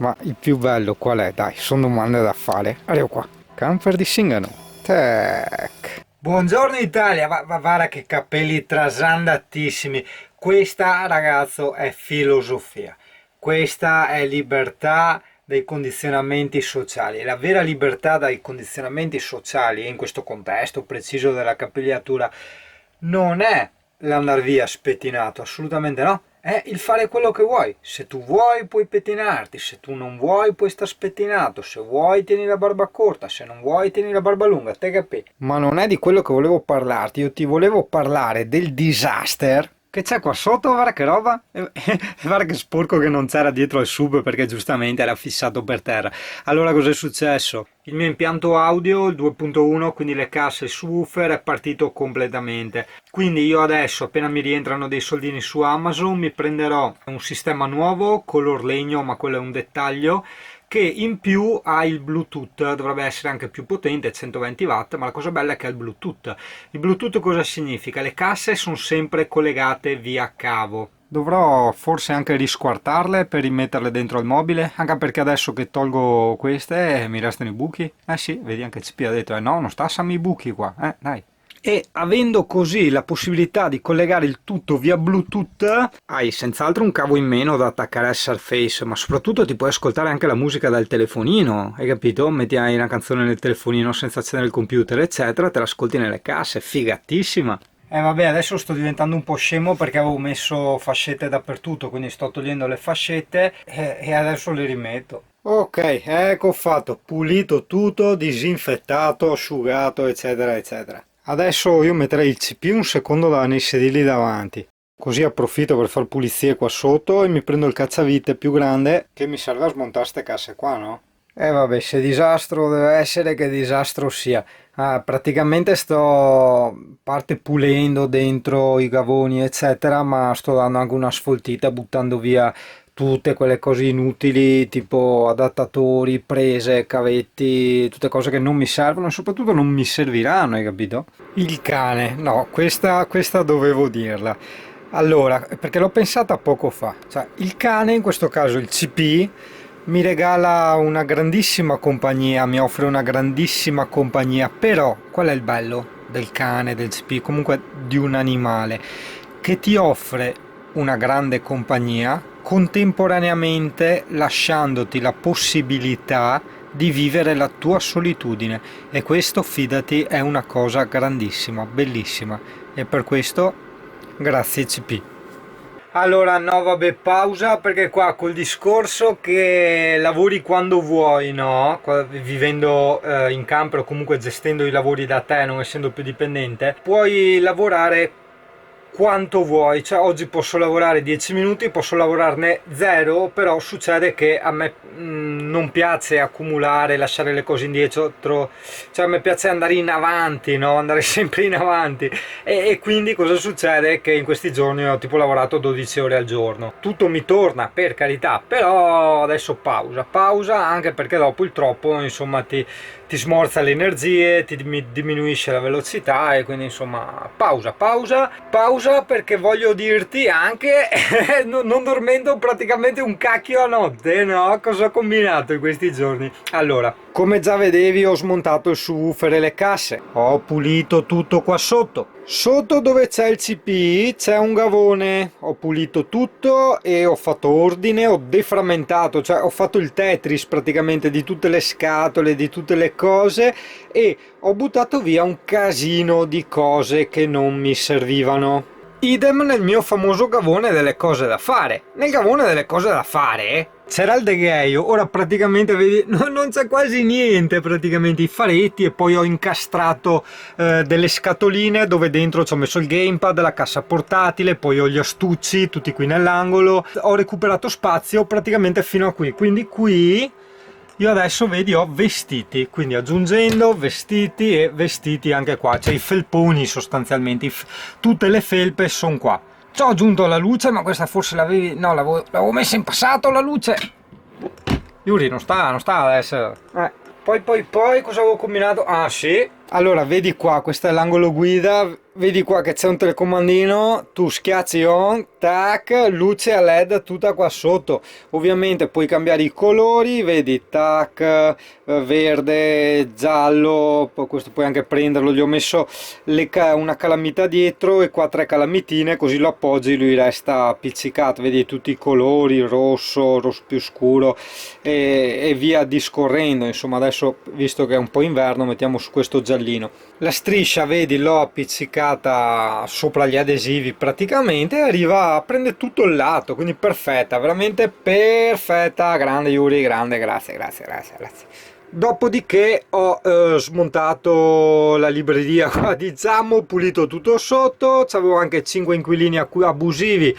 Ma il più bello qual è? Dai, sono domande da fare. Arrivo qua. Camper di Singano. Tac. Buongiorno Italia, guarda che capelli trasandatissimi. Questa, ragazzo, è filosofia. Questa è libertà dai condizionamenti sociali. La vera libertà dai condizionamenti sociali, in questo contesto preciso della capigliatura, non è l'andare via spettinato, assolutamente no. È il fare quello che vuoi. Se tu vuoi puoi pettinarti, se tu non vuoi puoi star spettinato, se vuoi tieni la barba corta, se non vuoi tieni la barba lunga, te capi? Ma non è di quello che volevo parlarti, io ti volevo parlare del disaster che c'è qua sotto, guarda che roba, guarda che sporco che non c'era dietro al sub perché giustamente era fissato per terra. Allora cos'è successo? Il mio impianto audio, il 2.1, quindi le casse, il subwoofer è partito completamente. Quindi io adesso, appena mi rientrano dei soldini su Amazon, mi prenderò un sistema nuovo, color legno, ma quello è un dettaglio, che in più ha il Bluetooth, dovrebbe essere anche più potente, 120 watt, ma la cosa bella è che ha il Bluetooth. Il Bluetooth cosa significa? Le casse sono sempre collegate via cavo. Dovrò forse anche risquartarle per rimetterle dentro al mobile, anche perché adesso che tolgo queste mi restano i buchi. Eh sì, vedi anche CP ha detto, no, non stassami i buchi qua, dai. E avendo così la possibilità di collegare il tutto via Bluetooth, hai senz'altro un cavo in meno da attaccare al Surface, ma soprattutto ti puoi ascoltare anche la musica dal telefonino, hai capito? Metti una canzone nel telefonino senza accendere il computer, eccetera, te l'ascolti nelle casse, figatissima. Vabbè, adesso sto diventando un po' scemo perché avevo messo fascette dappertutto, quindi sto togliendo le fascette e adesso le rimetto. Ok, ecco fatto, pulito tutto, disinfettato, asciugato, eccetera, eccetera. Adesso io metterei il CPU un secondo nei sedili davanti, così approfitto per far pulizie qua sotto e mi prendo il cacciavite più grande che mi serve a smontare ste casse qua, no? Vabbè, se disastro deve essere, che disastro sia. Praticamente sto parte pulendo dentro i gavoni eccetera, ma sto dando anche una sfoltita buttando via tutte quelle cose inutili tipo adattatori, prese, cavetti, tutte cose che non mi servono e soprattutto non mi serviranno, hai capito? Il cane, no, questa dovevo dirla. Allora, perché l'ho pensata poco fa, cioè il cane, in questo caso il CP, mi regala una grandissima compagnia, mi offre una grandissima compagnia, però qual è il bello del cane, del CP, comunque di un animale, che ti offre una grande compagnia contemporaneamente lasciandoti la possibilità di vivere la tua solitudine e questo, fidati, è una cosa grandissima, bellissima e per questo grazie CP. Allora no, vabbè, pausa perché qua col discorso che lavori quando vuoi, no? Vivendo in camper o comunque gestendo i lavori da te, non essendo più dipendente, puoi lavorare quanto vuoi, cioè oggi posso lavorare 10 minuti, posso lavorarne 0, però succede che a me non piace accumulare, lasciare le cose indietro, cioè a me piace andare in avanti, no? Andare sempre in avanti e quindi cosa succede? Che in questi giorni ho tipo lavorato 12 ore al giorno, tutto mi torna per carità, però adesso pausa anche perché dopo il troppo insomma ti smorza le energie, ti diminuisce la velocità e quindi insomma pausa perché voglio dirti anche non dormendo praticamente un cacchio a notte, no? Cosa ho combinato in questi giorni? Allora, come già vedevi ho smontato il subwoofer e le casse, ho pulito tutto qua sotto. Sotto dove c'è il CP c'è un gavone, ho pulito tutto e ho fatto ordine, ho deframmentato, cioè ho fatto il Tetris praticamente di tutte le scatole, di tutte le cose e ho buttato via un casino di cose che non mi servivano. Idem nel mio famoso gavone delle cose da fare. Nel gavone delle cose da fare c'era il degheio, ora praticamente vedi non c'è quasi niente, praticamente i faretti e poi ho incastrato delle scatoline dove dentro ci ho messo il gamepad, la cassa portatile, poi ho gli astucci tutti qui nell'angolo, ho recuperato spazio praticamente fino a qui, quindi qui io adesso vedi ho vestiti, quindi aggiungendo vestiti e vestiti anche qua, cioè i felponi sostanzialmente, tutte le felpe sono qua. Ci ho aggiunto la luce, ma questa forse l'avevi... no, l'avevo messa in passato la luce. Yuri, non sta adesso. Poi cosa avevo combinato? Ah sì, Allora, vedi qua, questo è l'angolo guida, vedi qua che c'è un telecomandino, tu schiacci on, tac, luce a LED tutta qua sotto. Ovviamente puoi cambiare i colori, vedi, tac, verde, giallo, questo puoi anche prenderlo, gli ho messo una calamita dietro e qua 3 calamitine, così lo appoggi, lui resta appiccicato, vedi tutti i colori, rosso, rosso più scuro e via discorrendo. Insomma, adesso visto che è un po' inverno mettiamo su questo giallino. La striscia, vedi, l'ho appiccicata sopra gli adesivi praticamente e arriva, prende tutto il lato, quindi perfetta, veramente perfetta. Grande Yuri, grande, grazie, grazie, grazie, grazie. Dopodiché ho smontato la libreria qua di Zammo, pulito tutto sotto, c'avevo anche 5 inquilini abusivi,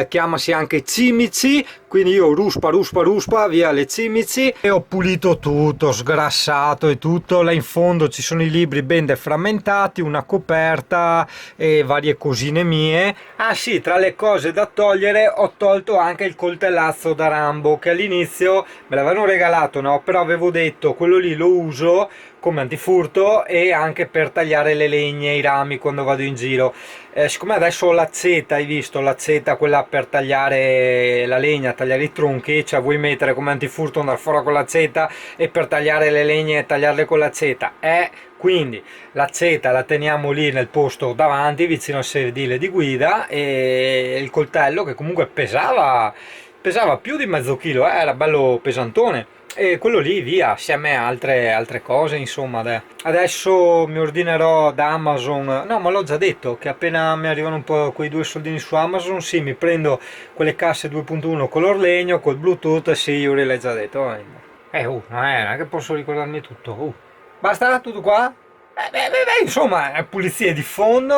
chiamasi anche cimici, quindi io ruspa via le cimici e ho pulito tutto, sgrassato e tutto. Là in fondo ci sono i libri ben deframmentati, una coperta e varie cosine mie. Ah sì, tra le cose da togliere ho tolto anche il coltellazzo da Rambo che all'inizio me l'avevano regalato, no? Però avevo detto quello lì lo uso come antifurto e anche per tagliare le legne, i rami quando vado in giro. Siccome adesso ho l'accetta, hai visto l'accetta, quella per tagliare la legna, tagliare i tronchi, cioè vuoi mettere come antifurto, andare fuori con l'accetta e per tagliare le legne tagliarle con l'accetta, quindi l'accetta la teniamo lì nel posto davanti vicino al sedile di guida e il coltello che comunque pesava più di mezzo chilo, era bello pesantone. E quello lì via, assieme a altre cose, insomma. Adesso mi ordinerò da Amazon, no, ma l'ho già detto, che appena mi arrivano un po' quei 2 soldini su Amazon, sì, mi prendo quelle casse 2.1 color legno, col Bluetooth, sì, Yuri l'hai già detto. Non è che posso ricordarmi tutto. Basta? Tutto qua? Insomma, è pulizia di fondo,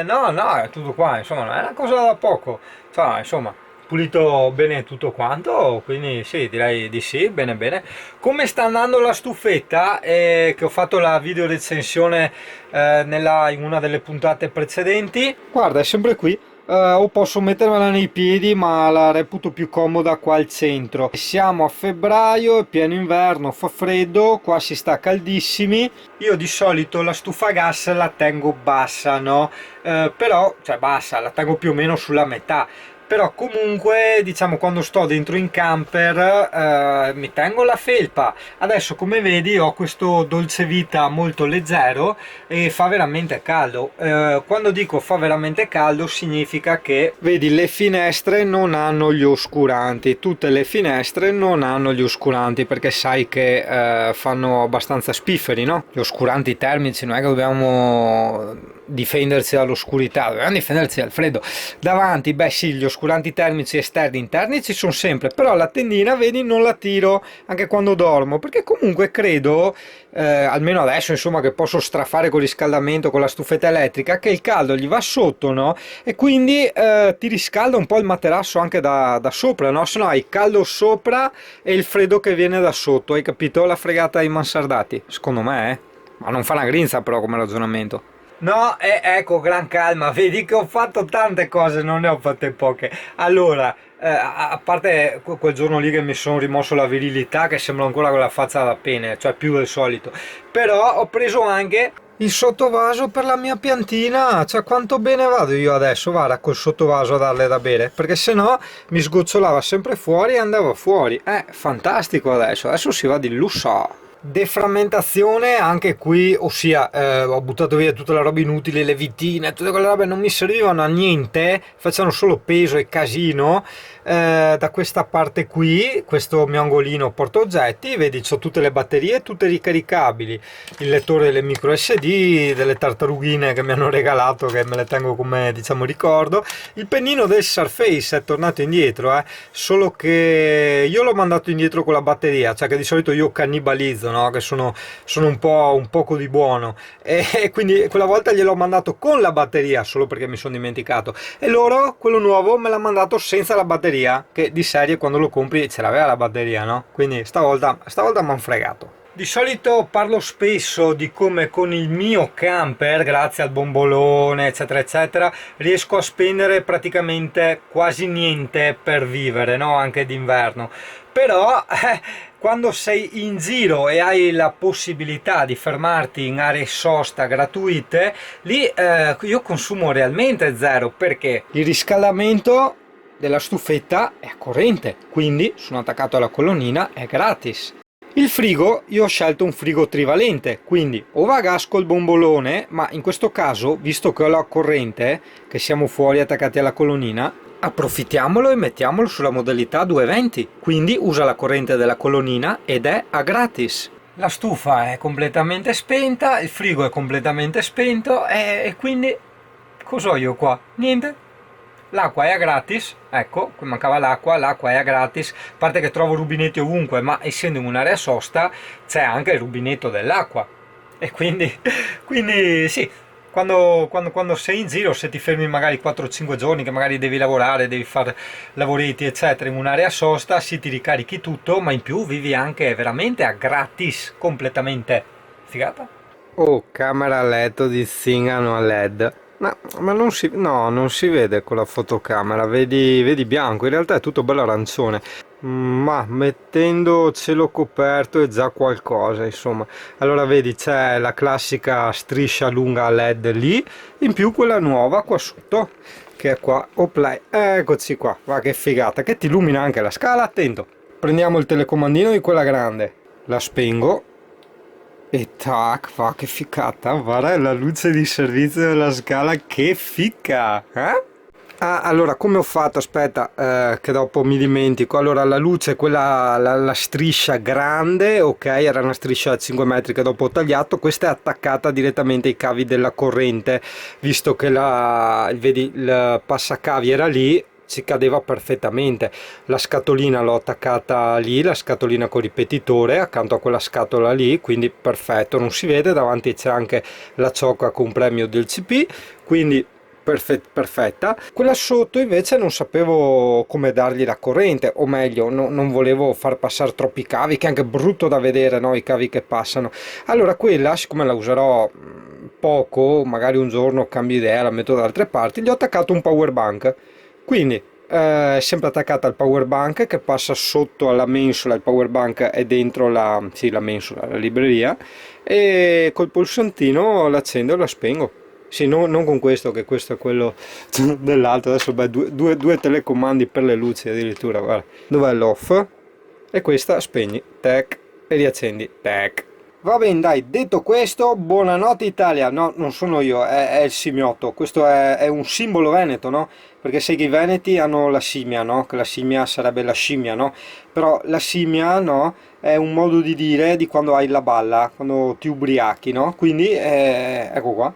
no, è tutto qua, insomma, non è una cosa da poco. Cioè, insomma, pulito bene tutto quanto, quindi sì, direi di sì, bene bene. Come sta andando la stufetta? Che ho fatto la video recensione in una delle puntate precedenti. Guarda, è sempre qui. O posso mettermela nei piedi, ma la reputo più comoda qua al centro. Siamo a febbraio, è pieno inverno, fa freddo, qua si sta caldissimi. Io di solito la stufa a gas la tengo bassa, no? Però, cioè bassa, la tengo più o meno sulla metà. Però comunque, diciamo, quando sto dentro in camper mi tengo la felpa. Adesso, come vedi, ho questo dolce vita molto leggero e fa veramente caldo. Quando dico fa veramente caldo significa che, vedi, le finestre non hanno gli oscuranti. Tutte le finestre non hanno gli oscuranti perché sai che fanno abbastanza spifferi, no? Gli oscuranti termici, non è che dobbiamo difendersi dall'oscurità, dobbiamo difendersi dal freddo. Davanti, beh sì, gli oscuranti termici esterni e interni ci sono sempre, però la tendina, vedi, non la tiro anche quando dormo, perché comunque credo, almeno adesso, insomma, che posso strafare con il riscaldamento, con la stufetta elettrica, che il caldo gli va sotto, no? E quindi ti riscalda un po' il materasso anche da sopra, no? Se no hai caldo sopra e il freddo che viene da sotto, hai capito? La fregata ai mansardati, secondo me, ma non fa una grinza però come ragionamento. No, ecco, gran calma, vedi che ho fatto tante cose, non ne ho fatte poche. Allora, a parte quel giorno lì che mi sono rimosso la virilità, che sembra ancora con la faccia da pene, cioè più del solito, però ho preso anche il sottovaso per la mia piantina, cioè quanto bene vado io adesso, guarda, col sottovaso a darle da bere, perché se no mi sgocciolava sempre fuori e andava fuori. Fantastico adesso si va di lusso. Deframmentazione anche qui, ossia ho buttato via tutta la roba inutile, le vitine, tutte quelle robe non mi servivano a niente, facevano solo peso e casino. Da questa parte qui, questo mio angolino porta oggetti, vedi, c'ho tutte le batterie tutte ricaricabili, il lettore delle micro SD, delle tartarughine che mi hanno regalato, che me le tengo come, diciamo, ricordo. Il pennino del Surface è tornato indietro, solo che io l'ho mandato indietro con la batteria, cioè che di solito io cannibalizzo, no? Che sono un poco di buono, e quindi quella volta gliel'ho mandato con la batteria solo perché mi sono dimenticato, e loro quello nuovo me l'ha mandato senza la batteria, che di serie quando lo compri ce l'aveva la batteria, no? Quindi stavolta m'han fregato. Di solito parlo spesso di come con il mio camper, grazie al bombolone, eccetera, eccetera, riesco a spendere praticamente quasi niente per vivere, no? Anche d'inverno. Però quando sei in giro e hai la possibilità di fermarti in aree sosta gratuite, lì io consumo realmente zero, perché il riscaldamento della stufetta è a corrente, quindi sono attaccato alla colonnina, è gratis. Il frigo, io ho scelto un frigo trivalente, quindi o va a gas col bombolone, ma in questo caso, visto che ho la corrente, che siamo fuori attaccati alla colonnina, approfittiamolo e mettiamolo sulla modalità 220, quindi usa la corrente della colonnina ed è a gratis. La stufa è completamente spenta, il frigo è completamente spento e quindi cosa ho io qua? Niente. L'acqua è a gratis, ecco, qui mancava l'acqua è a gratis, a parte che trovo rubinetti ovunque, ma essendo in un'area sosta c'è anche il rubinetto dell'acqua. E quindi sì, quando sei in giro, se ti fermi magari 4-5 giorni, che magari devi lavorare, devi fare lavoretti, eccetera, in un'area sosta, sì, ti ricarichi tutto, ma in più vivi anche veramente a gratis, completamente. Figata? Oh, camera a letto di Zingano a LED. Ma non si, no, non si vede con la fotocamera, vedi bianco, in realtà è tutto bello arancione. Ma mettendo cielo coperto è già qualcosa, insomma. Allora vedi, c'è la classica striscia lunga a LED lì, in più quella nuova qua sotto, che è qua. Opla, eccoci qua, guarda che figata, che ti illumina anche la scala, attento. Prendiamo il telecomandino di quella grande, la spengo. E tac, va che ficcata, guarda la luce di servizio della scala, che ficca, eh? Ah, allora, come ho fatto? Aspetta, che dopo mi dimentico. Allora, la luce, quella, la striscia grande, ok, era una striscia da 5 metri che dopo ho tagliato, questa è attaccata direttamente ai cavi della corrente, visto che vedi, il passacavi era lì, ci cadeva perfettamente. La scatolina l'ho attaccata lì, la scatolina con ripetitore accanto a quella scatola lì, quindi perfetto, non si vede, davanti c'è anche la ciocca con premio del CP, quindi perfetta. Quella sotto invece non sapevo come dargli la corrente, o meglio non volevo far passare troppi cavi, che è anche brutto da vedere, no? I cavi che passano. Allora quella, siccome la userò poco, magari un giorno cambio idea, la metto da altre parti, gli ho attaccato un power bank, quindi è sempre attaccata al power bank che passa sotto alla mensola. Il power bank è dentro sì, la mensola, la libreria, e col pulsantino l'accendo e la spengo. Sì, non con questo, che questo è quello dell'altro. Adesso beh, due telecomandi per le luci addirittura, guarda. Dov'è l'off? E questa spegni, tac, e riaccendi, tac. Va bene, dai, detto questo, buonanotte Italia. No, non sono io, è il simiotto. Questo è un simbolo veneto, no? Perché sai che i veneti hanno la scimmia, no? Che la scimmia sarebbe la scimmia, no? Però la scimmia, no? È un modo di dire di quando hai la balla, quando ti ubriachi, no? Quindi, ecco qua.